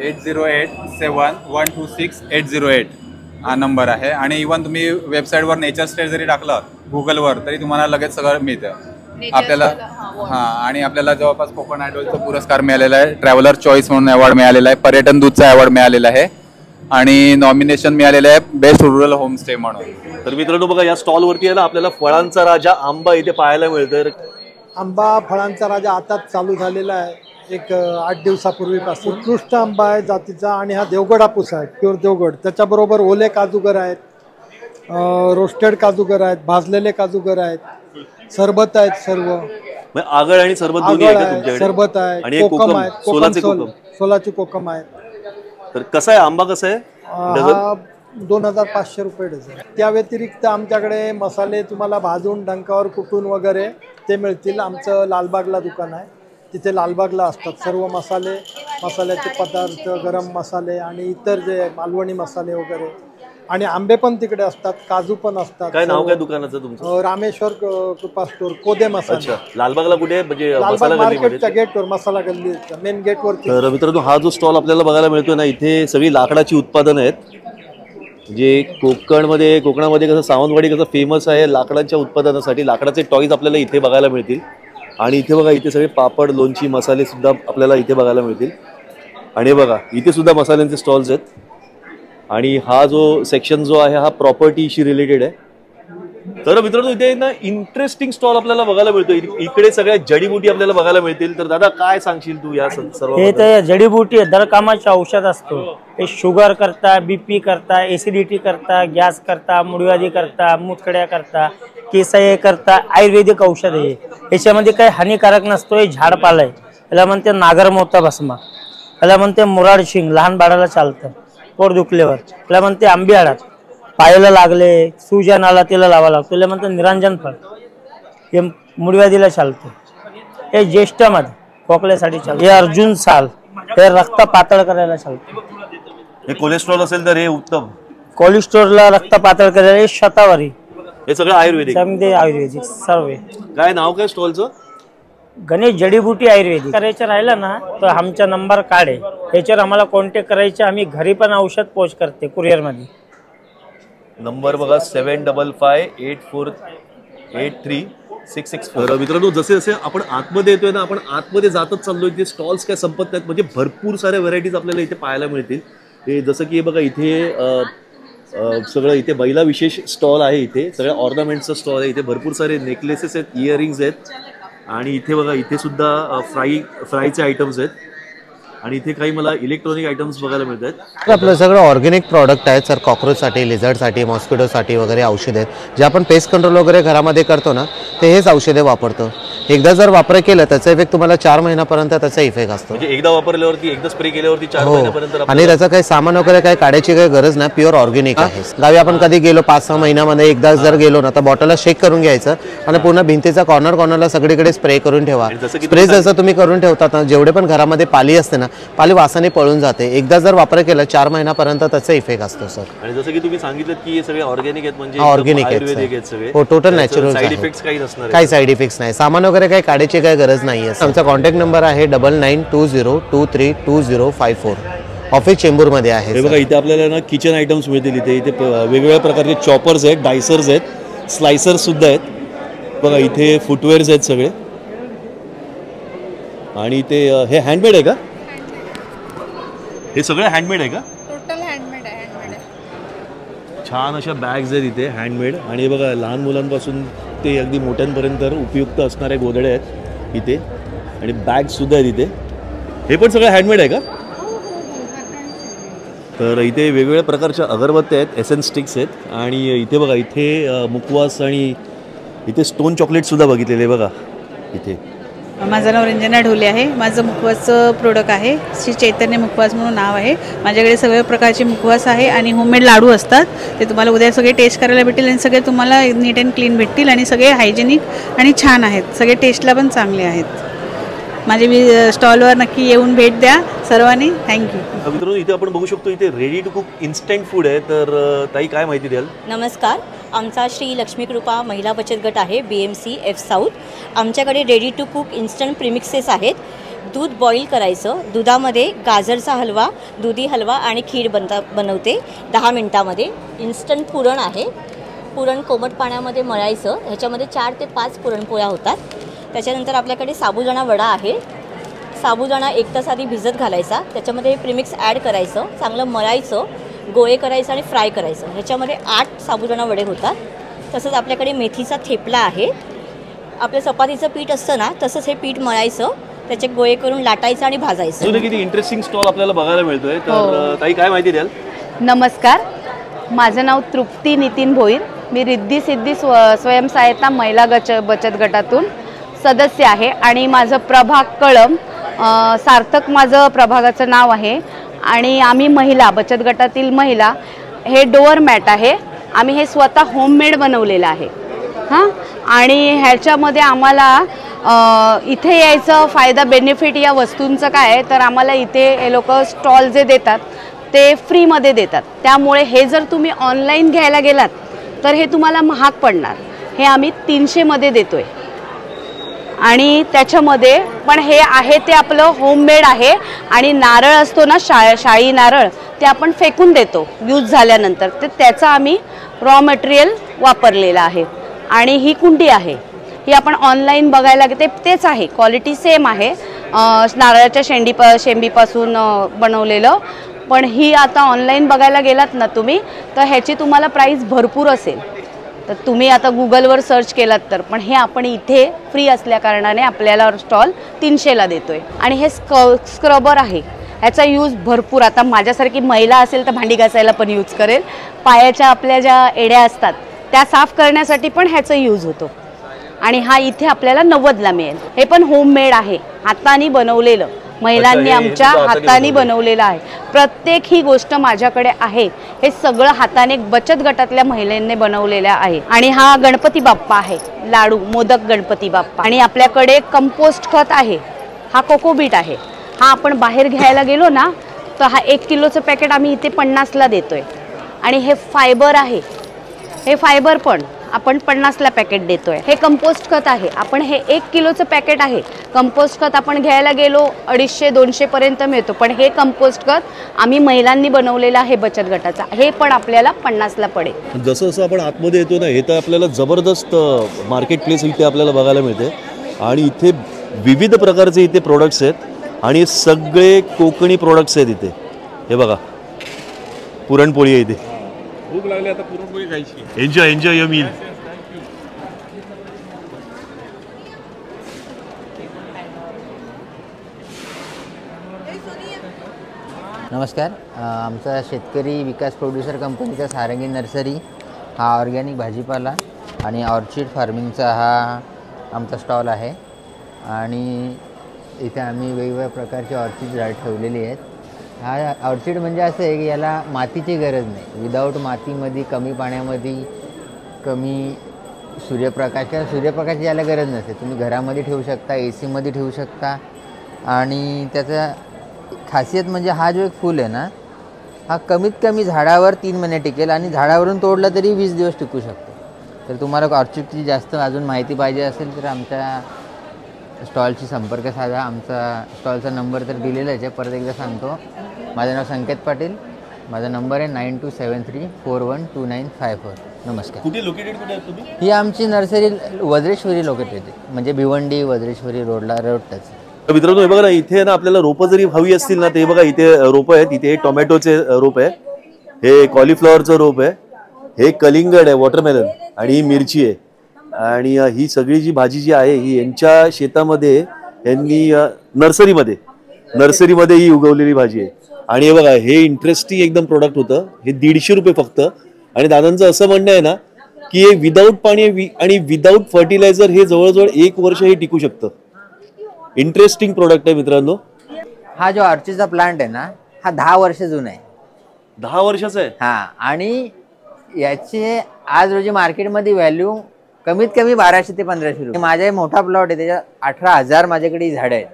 8087126808 हा नंबर आहे. आणि इव्हन तुम्ही वेबसाईटवर नेचर स्टे जरी टाकलं गुगलवर तरी तुम्हाला लगेच सगळं मिळतं आपल्याला. आणि आपल्याला जवळपास कोकण आयडॉलचा पुरस्कार मिळालेला आहे. ट्रॅव्हलर चॉईस म्हणून अवॉर्ड मिळालेला आहे. पर्यटन दूतचा अवॉर्ड मिळालेला आहे आणि नॉमिनेशन मिळालेलं आहे बेस्ट रुरल होमस्टे म्हणून. तर मित्रांनो बघा या स्टॉलवरती आहे ना आपल्याला फळांचा राजा आंबा इथे पाहायला मिळतं. आंबा फळांचा राजा आताच चालू झालेला आहे. एक 8 दिवसापूर्वीपासून उत्कृष्ट आंबा आहे जातीचा आणि हा देवगड हापूस आहे, प्युअर देवगड. त्याच्याबरोबर ओले काजूगर आहेत, रोस्टेड काजूगर आहेत, भाजलेले काजूगर आहेत, सरबत आहेत सर्व. आगळ आणि सरबत दोन्ही आहे का तुमच्याकडे? सरबत आहे, आणि कोकम आहे, सोलाची कोकम आहे. तर कसा आहे आंबा कसा आहे? हा 2500 रुपये डझन. त्या व्यतिरिक्त आमच्याकडे मसाले तुम्हाला भाजून डंकावर कुटून वगैरे ते मिळतील. आमचं लालबागला दुकान आहे, तिथे लालबागला असतात सर्व मसाले, मसाल्याचे पदार्थ, गरम मसाले आणि इतर जे मालवणी मसाले वगैरे. आणि आंबे पण तिकडे असतात, काजू पण असतात. काय नाव काय दुकानाचं तुमचं? रामेश्वर कृपा स्टोर, कोदे मसाला. लालबागला कुठे? म्हणजे लालबाग मार्केटच्या गेटवर, मसाला गल्ली मेन गेटवर. तर मित्रांनो हा जो स्टॉल आपल्याला बघायला मिळतोय ना इथे सगळी लाकडाची उत्पादनं आहेत. जे कोकणामध्ये कसं सावंतवाडी कसं फेमस आहे लाकडाच्या उत्पादनासाठी, लाकडाचे टॉईज आपल्याला इथे बघायला मिळतील. आणि इथे बघा इथे सगळे पापड, लोणची, मसाले सुद्धा आपल्याला इथे बघायला मिळतील. आणि बघा इथे सुद्धा मसाल्यांचे स्टॉल्स आहेत. आणि हा जो सेक्शन जो आहे हा प्रॉपर्टीशी रिलेटेड आहे. तर मित्रांनो इथे ना इंटरेस्टिंग स्टॉल आपल्याला बघायला मिळतो. इकडे सगळ्या जडीबुटी आपल्याला बघायला मिळतील. तर दादा काय सांगशील तू या सर्व? हे तर जडीबुटी दर कामाचे औषध असतो. हे शुगर करता, BP करता, ऍसिडिटी करता, गॅस करता, मुडव्याधी करता, मुतखड्या करता, केसाय करता आयुर्वेदिक औषध आहे. याच्यामध्ये काही हानिकारक नसतो. हे झाडपाला आहे, याला म्हणते नागरमोता भस्मा, याला म्हणते मुराड शिंग, लहान बाळाला चालतं. पोट दुखल्यावर त्याला म्हणते आंबी हाडात, पायाला लागले सूजन आला त्याला लावा लागतो, त्याला म्हणते निरंजन फळ. हे मुडव्याधीला चालतं. हे ज्येष्ठामध्ये खोकल्यासाठी चालतं. हे अर्जुन साल, हे रक्त पातळ करायला चालतं. हे कोलेस्ट्रॉल असेल तर हे उत्तम. कोलेस्ट्रॉलला रक्त पातळ करायला हे शतावरी. हे सगळं आयुर्वेदिक. आयुर्वेदिक सर्व. काय नाव काय स्टॉलचं? गणेश जडीबुटी आयुर्वेदिक. करायचं राहिलं ना तर आमचा नंबर कार्ड आहे, त्याच्यावर आम्हाला कॉन्टॅक्ट करायचे. आम्ही घरी पण औषध पोच करते कुरिअरमध्ये. नंबर बघा 7558483664. मित्रांनो जसे जसे आपण आतमध्ये येतोय ना आपण आतमध्ये जातच चाललोय. ते स्टॉल्स काय संपत नाहीत. म्हणजे भरपूर साऱ्या व्हरायटीज आपल्याला इथे पाहायला मिळतील. हे जसं की बघा इथे सगळं इथे बैला विशेष स्टॉल आहे. इथे सगळ्या ऑर्नामेंटचा स्टॉल आहे. इथे भरपूर सारे नेकलेसेस आहेत, इयरिंग्स आहेत. आणि इथे बघा इथे सुद्धा फ्राईचे आयटम्स आहेत. आणि इथे काही मला इलेक्ट्रॉनिक आयटम्स बघायला मिळतात. आपलं सगळं ऑर्गॅनिक प्रॉडक्ट आहेत सर. कॉक्रोचसाठी, लिझर्डसाठी, मॉस्किटोसाठी वगैरे औषध आहेत. जे आपण पेस्ट कंट्रोल वगैरे घरामध्ये करतो ना ते हेच औषधे वापरतो. एकदा जर वापर केलं त्याचा इफेक्ट तुम्हाला 4 महिन्यापर्यंत त्याचा इफेक्ट असतो. म्हणजे एकदा वापरल्यावरती, एकदा स्प्रे केल्यावरती 4 महिन्यापर्यंत. आणि त्याचं काही सामान वगैरे काही काढायची काही गरज नाही, प्युअर ऑर्गॅनिक आहे. गावी आपण कधी गेलो 5-6 महिन्यामध्ये एकदा जर गेलो ना तर बॉटलला शेक करून घ्यायचं आणि पूर्ण भिंतीचा कॉर्नरला सगळीकडे स्प्रे करून ठेवा. स्प्रे जसं तुम्ही करून ठेवतात ना जेवढे पण घरामध्ये पाली असते ना पाली वासाने पळून जाते. एकदा जर वापर केला 4 महिन्यापर्यंत त्याचा इफेक्ट असतो सर. आणि जसं की तुम्ही सांगितलं की हे सगळे ऑर्गॅनिक आहेत, म्हणजे ऑर्गॅनिक आहेत सगळे. हो, टोटल नॅचरल. साइड इफेक्ट्स काही नसणार. काही साइड इफेक्ट्स नाही. सामान वगैरे काही काढायची काही गरज नाहीये. आमचा कॉन्टॅक्ट नंबर आहे 9920232054. ऑफिस चेंबूरमध्ये आहे. हे बघा इथे आपल्याला ना किचन आयटम्स मिळतील. इथे वेगवेगळ्या प्रकारचे चॉपर्स आहेत, डायसर्स आहेत, स्लायसर्स सुद्धा आहेत. बघा इथे फुटवेअर्स आहेत सगळे. आणि ते हे हँडमेड आहे का? हे सगळं हँडमेड आहे का? टोटल हँडमेड आहे. छान अशा बॅग्स आहेत इथे हँडमेड. आणि बघा लहान मुलांपासून ते अगदी मोठ्यांपर्यंत उपयुक्त असणारे गोधडे आहेत इथे. आणि बॅग्ससुद्धा आहेत इथे. हे पण सगळं हँडमेड आहे का? तर इथे वेगवेगळ्या प्रकारच्या अगरबत्त्या आहेत, एसेन्स स्टिक्स आहेत. आणि इथे बघा इथे मुखवास आणि इथे स्टोन चॉकलेटसुद्धा बघितलेले बघा इथे. माझं नाव रंजना ढोले आहे. माझं मुखवासचं प्रोडक्ट आहे, श्री चैतन्य मुखवास म्हणून नाव आहे. माझ्याकडे सगळ्या प्रकारचे मुखवास आहे आणि होममेड लाडू असतात. ते तुम्हाला उद्या सगळे टेस्ट करायला भेटतील आणि सगळे तुम्हाला नीट अँड क्लीन भेटतील आणि सगळे हायजेनिक आणि छान आहेत. सगळे टेस्टला पण चांगले आहेत. माझे स्टॉलवर नक्की येऊन भेट द्या सर्वांनी. थँक्यू. मित्रांनो इथे आपण बघू शकतो इथे ready to cook instant food आहे. तर ताई काय माहिती द्याल? नमस्कार. आमचा श्री लक्ष्मीकृपा महिला बचत गट आहे, BMC F साऊथ. आमच्याकडे ready to cook instant premixes आहेत. दूध बॉईल करायचं, दुधामध्ये गाजरचा हलवा, दुधी हलवा आणि खीर बनवते 10 मिनटामध्ये. इन्स्टंट पुरण आहे. पुरण कोमट पाण्यामध्ये मळायचं, ह्याच्यामध्ये 4 ते 5 पुरणपोळ्या होतात. त्याच्यानंतर आपल्याकडे साबुदाणा वडा आहे. साबुदाणा 1 तास आधी भिजत घालायचा, त्याच्यामध्ये प्रीमिक्स ॲड करायचं, चांगलं मळायचं, गोळे करायचं आणि फ्राय करायचं. ह्याच्यामध्ये 8 साबुदाणा वडे होतात. तसंच आपल्याकडे मेथीचा थेपला आहे. आपलं चपातीचं पीठ असतं ना, तसंच हे पीठ मळायचं, त्याचे गोळे करून लाटायचं आणि भाजायचं. तुझे किती इंटरेस्टिंग स्टॉल आपल्याला बघायला मिळतोय. तर ताई काय माहिती द्याल? नमस्कार. माझं नाव तृप्ती नितीन भोईर. मी रिद्धी सिद्धी स्वयंसहायता महिला बचत गटातून सदस्य आहे आणि माझं प्रभाग कळम सार्थक माझं प्रभागाचं नाव आहे. आणि आम्ही महिला बचत गटातील महिला हे डोअर मॅट आहे. आम्ही हे स्वतः होममेड बनवलेलं आहे. हां, आणि ह्याच्यामध्ये आम्हाला इथे यायचं फायदा बेनिफिट या वस्तूंचं काय आहे तर आम्हाला इथे हे लोक स्टॉल जे देतात ते फ्रीमध्ये देतात. त्यामुळे हे जर तुम्ही ऑनलाईन घ्यायला गेलात तर हे तुम्हाला महाग पडणार. हे आम्ही 300मध्ये देतोय. आणि त्याच्यामध्ये पण हे आहे ते आपलं होममेड आहे. आणि नारळ असतो ना, शाई नारळ, ते आपण फेकून देतो यूज झाल्यानंतर. तर त्याचं आम्ही रॉ मटेरियल वापरलेलं आहे. आणि ही कुंडी आहे, ही आपण ऑनलाईन बघायला तेच आहे, क्वालिटी सेम आहे, नारळाच्या शेंबीपासून बनवलेलं. पण ही आता ऑनलाईन बघायला गेलात ना तुम्ही तर ह्याची तुम्हाला प्राईस भरपूर असेल. तर तुम्ही आता गुगलवर सर्च केलात तर. पण हे आपण इथे फ्री असल्याकारणाने आपल्याला स्टॉल 300ला देतोय. आणि हे स्क्रबर आहे, ह्याचा यूज भरपूर, आता माझ्यासारखी महिला असेल तर भांडी घासायला पण यूज करेल. पायाच्या आपल्या ज्या एड्या असतात त्या साफ करण्यासाठी पण ह्याचा यूज होतो. आणि हा इथे आपल्याला 90ला मिळेल. हे पण होममेड आहे, हाताने बनवलेलं, महिलांनी आमच्या हाताने बनवलेलं आहे. प्रत्येक ही गोष्ट माझ्याकडे आहे, हे सगळं हाताने बचत गटातल्या महिलांनी बनवलेलं आहे. आणि हा गणपती बाप्पा आहे, लाडू मोदक गणपती बाप्पा. आणि आपल्याकडे कंपोस्ट खत आहे, हा कोकोबीट आहे. हा आपण बाहेर घ्यायला गेलो ना तर हा 1 किलोचं पॅकेट आम्ही इथे 50ला देतोय. आणि हे फायबर आहे, हे फायबर पण आपण 50ला पॅकेट देतोय. हे कंपोस्ट खत आहे, आपण हे 1 किलोचं पॅकेट आहे. कंपोस्ट खत आपण घ्यायला गेलो 250-200 पर्यंत मिळतो. पण हे कंपोस्ट खत आम्ही महिलांनी बनवलेलं आहे बचत गटाचा. हे पण आपल्याला 50ला पडेल. जसं जसं आपण आतमध्ये येतो ना, हे तर आपल्याला जबरदस्त मार्केट प्लेस इथे आपल्याला बघायला मिळते. आणि इथे विविध प्रकारचे इथे प्रोडक्ट्स आहेत आणि सगळे कोकणी प्रोडक्ट्स आहेत इथे. हे बघा पुरणपोळी आहे इथे. भूक लागली आता पुरणपोळी खायची. Enjoy your meal. नमस्कार. आमचा शेतकरी विकास प्रोड्युसर कंपनीचा सारंगी नर्सरी हा ऑर्गॅनिक भाजीपाला आणि ऑर्चिड फार्मिंगचा हा आमचा स्टॉल आहे. आणि इथे आम्ही वेगवेगळ्या प्रकारचे ऑर्चिड झाड ठेवलेली आहेत. हा ऑर्चिड म्हणजे असं आहे की याला मातीची गरज नाही. विदाऊट मातीमध्ये, कमी पाण्यामध्ये, कमी सूर्यप्रकाश किंवा सूर्यप्रकाश याला गरज नसते. तुम्ही घरामध्ये ठेवू शकता, AC मध्ये ठेवू शकता. आणि त्याचा खासियत म्हणजे हा जो एक फूल आहे ना, हा कमीत कमी झाडावर 3 महिने टिकेल आणि झाडावरून तोडला तरी 20 दिवस टिकू शकतो. तर तुम्हाला ऑर्चिडची जास्त अजून माहिती पाहिजे असेल तर आमच्या स्टॉलशी संपर्क साधा. आमचा स्टॉलचा नंबर तर दिलेलाच आहे, परत एकदा सांगतो. माझं नाव संकेत पाटील, माझा नंबर आहे 9273412954. नमस्कार. कुठे लोकेटेड कुठे आहे तुम्ही? ही आमची नर्सरी वज्रेश्वरी लोकेटेड आहे, म्हणजे भिवंडी वज्रेश्वरी रोडला रोडच. मित्रांनो हे बघा ना, इथे ना आपल्याला रोपं जरी हवी असतील ना, ते बघा इथे रोपं आहेत. इथे टोमॅटोचे रोप आहे, हे कॉलीफ्लॉवरचं रोप आहे, हे कलिंगड आहे, वॉटरमेलन, आणि ही मिरची आहे. आणि ही सगळी जी भाजी जी आहे ही यांच्या शेतामध्ये यांनी नर्सरीमध्ये ही उगवलेली भाजी आहे. आणि हे बघा, हे इंटरेस्टिंग एकदम प्रोडक्ट होतं. हे 150 रुपये फक्त. आणि दादांचं असं म्हणणं आहे ना की हे विदाऊट पाणी आणि विदाऊट फर्टिलायझर हे जवळजवळ 1 वर्ष हे टिकू शकतं. इंटरेस्टिंग प्रोडक्ट आहे मित्रांनो. हा जो ऑर्चिडचा प्लांट आहे ना, हा 10 वर्ष जुना आहे. 10 वर्षाचा आहे. हा, आणि याचे आज रोजी मार्केटमध्ये व्हॅल्यू कमीत कमी 1200 ते 1500 रुपये. माझा मोठा प्लॉट आहे, त्याच्यात 18,000 माझ्याकडे ही झाडं आहेत.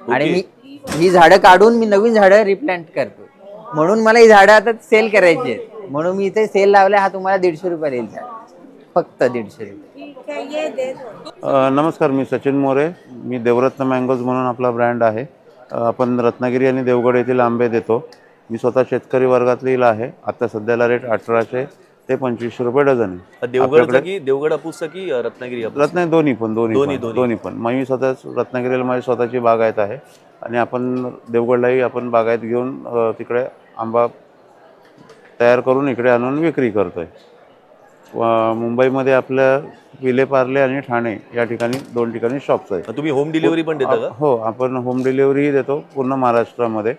आणि मी ही झाडं काढून मी नवीन झाडं रिप्लांट करतो, म्हणून मला ही झाडं आता सेल करायची आहेत. म्हणून मी इथे सेल लावले. हा तुम्हाला 150 रुपये देईल झाड, फक्त 150 रुपये. नमस्कार, मी सचिन मोरे. मी देवरत्न मँगोज म्हणून आपला ब्रँड आहे. आपण रत्नागिरी आणि देवगड येथील आंबे देतो. मी स्वतः शेतकरी वर्गातली आहे. आता सध्याला रेट 1800 ते 2500 रुपये डझन आहे. देवगड हापूस की रत्नागिरी? रत्नागिरी दोन्ही पण. मी स्वतः रत्नागिरीला माझी स्वतःची बागायत आहे, आणि आपण देवगडलाही आपण बागायत घेऊन तिकडे आंबा तयार करून इकडे आणून विक्री करतोय. मुंबईमध्ये आपल्या विलेपार्ले आणि ठाणे या ठिकाणी 2 ठिकाणी शॉप्स आहेत. तुम्ही होम डिलिव्हरी पण देता का? हो, आपण होम डिलिव्हरीही देतो पूर्ण महाराष्ट्रामध्ये.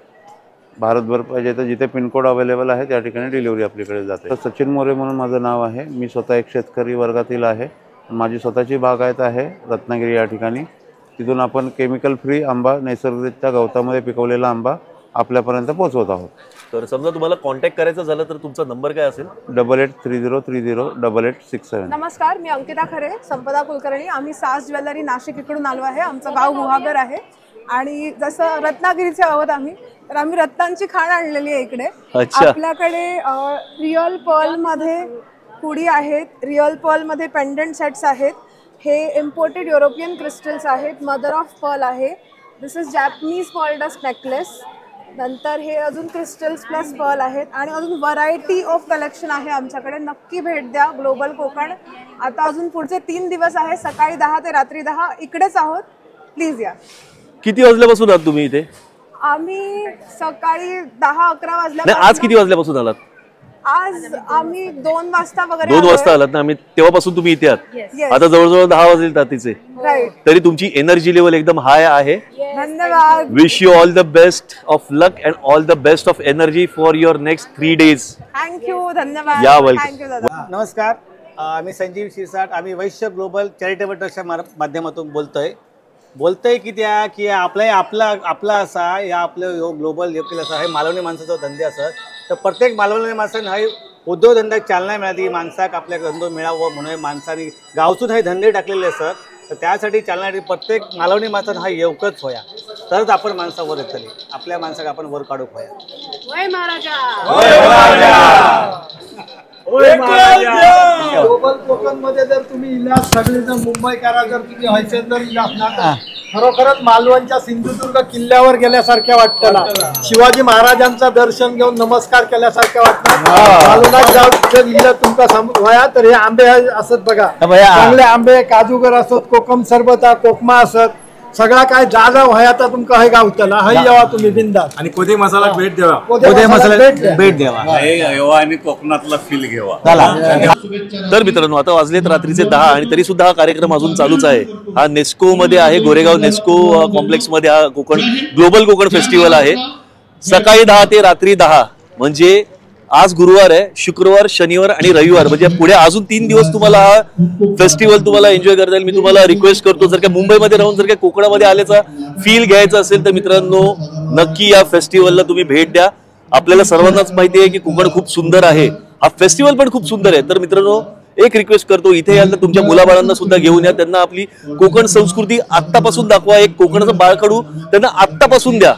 भारतभर पाहिजे तर जिथे पिनकोड अवेलेबल आहे त्या ठिकाणी डिलिव्हरी आपल्याकडे जाते. सचिन मोरे म्हणून माझं नाव आहे. मी स्वतः एक शेतकरी वर्गातील आहे. माझी स्वतःची बागायत आहे रत्नागिरी या ठिकाणी. तिथून आपण केमिकल फ्री आंबा, नैसर्गिकरित्या गवतामध्ये पिकवलेला आंबा आपल्यापर्यंत पोहोचवत आहोत. तर समजा तुम्हाला कॉन्टॅक्ट करायचं झालं तर तुमचा नंबर काय असेल? 8830308867. नमस्कार, मी अंकिता खरे, संपदा कुलकर्णी. आम्ही सास ज्वेलरी नाशिक इकडून आलो आहे. आमचं गाव गुहागर आहे. आणि जसं रत्नागिरीचे आहोत आम्ही, तर आम्ही रत्नांची खाण आणलेली आहे इकडे. आपल्याकडे रिअल पर्ल मध्ये कुडी आहेत, रिअल पर्ल मध्ये पेंडंट सेट्स आहेत. हे इम्पोर्टेड युरोपियन क्रिस्टल्स आहेत. मदर ऑफ पर्ल आहे. This is Japanese pearl dust necklace. नंतर हे अजून क्रिस्टल्स प्लस पर्ल आहेत. आणि अजून व्हरायटी ऑफ कलेक्शन आहे आमच्याकडे. नक्की भेट द्या. ग्लोबल कोकण आता अजून पुढचे 3 दिवस आहे. सकाळी 10 ते रात्री 10 इकडेच आहोत. प्लीज या. किती वाजल्यापासून आहात तुम्ही इथे? आम्ही सकाळी 10-11 वाजल्या. आज किती वाजल्यापासून आलात? आज आम्ही 2 वाजता वगैरे 2 वाजता आलात ना? आम्ही तेव्हापासून तुम्ही इथे आहात. आता जवळजवळ 10 वाजले रात्रीचे. तरी तुमची एनर्जी लेवल एकदम हाय आहे. धन्यवाद. Wish you all the best of luck and all the best of energy for your next 3 days. Thank you. धन्यवाद. या वेलकम. थँक्यू दादा. नमस्कार, मी संजीव शिरसाट. आम्ही वैश्य ग्लोबल चॅरिटेबल ट्रस्टच्या माध्यमातून बोलतोय की आपला असा या आपलं ग्लोबल देखील असा आहे मालवणी माणसाचा धंदे असत. तर प्रत्येक मालवणी माणसाने हा उद्योगधंद्याक चालना मिळाली. माणसाक आपल्या धंदो मिळावं म्हणून माणसाने गावसून हे धंदे टाकलेले असत. तर त्यासाठी चालणारी प्रत्येक मालवणी माणसानं हा येवकच होया, तरच आपण माणसावर येतली. आपल्या माणसाक आपण वर काढूक होया. वय महाराजा. ग्लोबल कोकण मध्ये जर तुम्ही इलाज सगळे जर मुंबईकरा जर तुम्ही व्हायचे तर इलाज ना, खरोखरच मालवणच्या सिंधुदुर्ग किल्ल्यावर गेल्यासारख्या वाटतं ना. शिवाजी महाराजांचं दर्शन घेऊन नमस्कार केल्यासारख्या वाटतं. मालवणात जाऊ तुमका वया तर हे आंबे असत बघा, चांगले आंबे, काजूगर असत, कोकम सरबत, कोकमा असत, सगळा काय जागा व्हाय आता तुमका हे गावतला. हई यावा तुम्ही बिंदास. आणि कोदे मसाला भेट द्यावा. कोदे मसाला भेट द्यावा आणि कोकणातला फील घ्यावा. तर मित्रांनो, आता वाजलेत रात्रीचे 10 आणि तरी सुद्धा हा कार्यक्रम अजून चालूच आहे. हा नेस्को मध्ये आहे, गोरेगाव नेस्को कॉम्प्लेक्स मध्ये हा ग्लोबल कोकण फेस्टिवल आहे. सकाळी 10 ते रात्री 10. म्हणजे आज गुरुवार आहे, शुक्रवार, शनिवार आणि रविवार, म्हणजे पुढे अजून 3 दिवस तुम्हाला हा फेस्टिवल तुम्हाला एन्जॉय करता येईल. मी तुम्हाला रिक्वेस्ट करतो, जर का मुंबईमध्ये राहून जर का कोकणामध्ये आल्याचा फील घ्यायचा असेल तर मित्रांनो नक्की या फेस्टिवलला तुम्ही भेट द्या. आपल्याला सर्वांनाच माहिती आहे की कोकण खूप सुंदर आहे, हा फेस्टिवल पण खूप सुंदर आहे. तर मित्रांनो एक रिक्वेस्ट करतो, इथे याल तर तुमच्या मुलाबाळांना सुद्धा घेऊन या. त्यांना आपली कोकण संस्कृती आत्तापासून दाखवा. एक कोकणाचं बाळकडू त्यांना आत्तापासून द्या.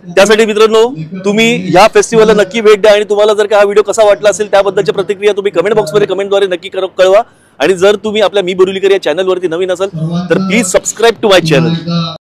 त्यासाठी मित्रांनो तुम्ही या फेस्टिवलला नक्की भेट द्या आणि तुम्हाला जर का हा व्हिडिओ कसा वाटला असेल त्याबद्दलच्या प्रतिक्रिया तुम्ही कमेंट बॉक्समध्ये कमेंटद्वारे नक्की कळवा आणि जर तुम्ही आपल्या मी बोरिवलीकर या चॅनलवरती नवीन असाल तर please subscribe to my channel.